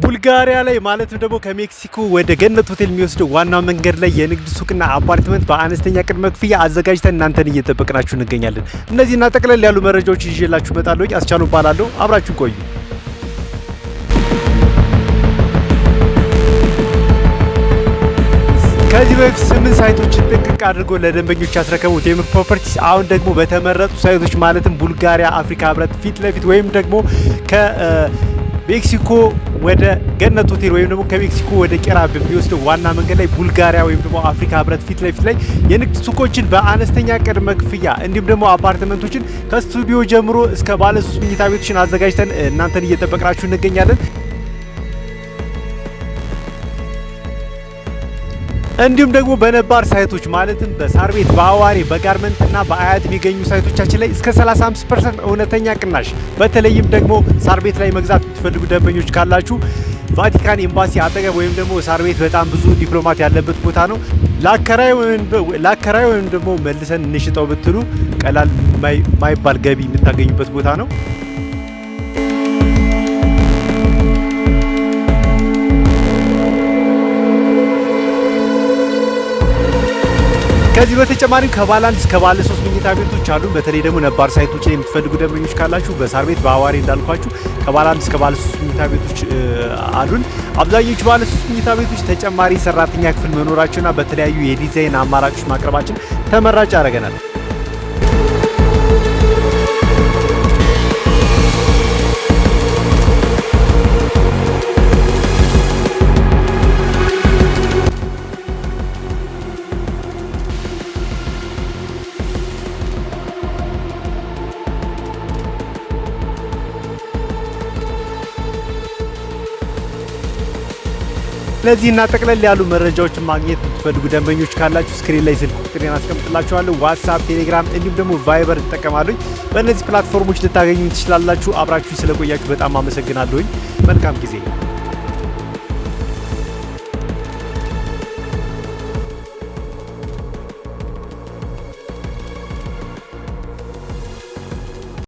ቡልጋሪያ ላይ ማለትም ደግሞ ከሜክሲኮ ወደ ገነት ሆቴል የሚወስደው ዋናው መንገድ ላይ የንግድ ሱቅና አፓርትመንት በአነስተኛ ቅድመ ክፍያ አዘጋጅተን እናንተን እየጠበቅናችሁ እንገኛለን። እነዚህና ጠቅለል ያሉ መረጃዎች ይዤላችሁ እመጣለሁ። አስቻሉ እባላለሁ። አብራችሁ ቆዩ። ከዚህ በፊት 8 ሳይቶችን ጥንቅቅ አድርጎ ለደንበኞች ያስረከቡት ቴምር ፕሮፐርቲስ አሁን ደግሞ በተመረጡ ሳይቶች ማለትም ቡልጋሪያ አፍሪካ ህብረት ፊት ለፊት ወይም ደግሞ ከሜክሲኮ ወደ ገነት ሆቴል ወይም ደግሞ ከሜክሲኮ ወደ ቄራ በሚወስደው ዋና መንገድ ላይ ቡልጋሪያ ወይም ደግሞ አፍሪካ ህብረት ፊት ለፊት ላይ የንግድ ሱቆችን በአነስተኛ ቅድመ ክፍያ እንዲሁም ደግሞ አፓርትመንቶችን ከስቱዲዮ ጀምሮ እስከ ባለ 3 መኝታ ቤቶችን አዘጋጅተን እናንተን እየጠበቅናችሁ እንገኛለን። እንዲሁም ደግሞ በነባር ሳይቶች ማለትም በሳር ቤት፣ በአዋሬ፣ በጋርመንት እና በአያት የሚገኙ ሳይቶቻችን ላይ እስከ 35% እውነተኛ ቅናሽ። በተለይም ደግሞ ሳር ቤት ላይ መግዛት የምትፈልጉ ደንበኞች ካላችሁ ቫቲካን ኤምባሲ አጠገብ ወይም ደግሞ ሳር ቤት በጣም ብዙ ዲፕሎማት ያለበት ቦታ ነው። ላከራይ ወይም ደግሞ መልሰን እንሽጠው ብትሉ ቀላል ማይባል ገቢ የምታገኙበት ቦታ ነው። ከዚህ በተጨማሪም ከባለ 1 እስከ ባለ 3 መኝታ ቤቶች አሉ። በተለይ ደግሞ ነባር ሳይቶች ላይ የምትፈልጉ ደንበኞች ካላችሁ በሳር ቤት በአዋሬ እንዳልኳችሁ ከባለ 1 እስከ ባለ 3 መኝታ ቤቶች አሉን። አብዛኞቹ ባለ 3 መኝታ ቤቶች ተጨማሪ ሰራተኛ ክፍል መኖራቸውና በተለያዩ የዲዛይን አማራጮች ማቅረባችን ተመራጭ ያደርገናል። እነዚህና ጠቅለል ያሉ መረጃዎችን ማግኘት የምትፈልጉ ደንበኞች ካላችሁ ስክሪን ላይ ስልክ ቁጥሬን አስቀምጥላችኋለሁ። ዋትስአፕ፣ ቴሌግራም እንዲሁም ደግሞ ቫይበር እጠቀማለሁ። በእነዚህ ፕላትፎርሞች ልታገኙ ትችላላችሁ። አብራችሁ ስለቆያችሁ በጣም አመሰግናለሁኝ። መልካም ጊዜ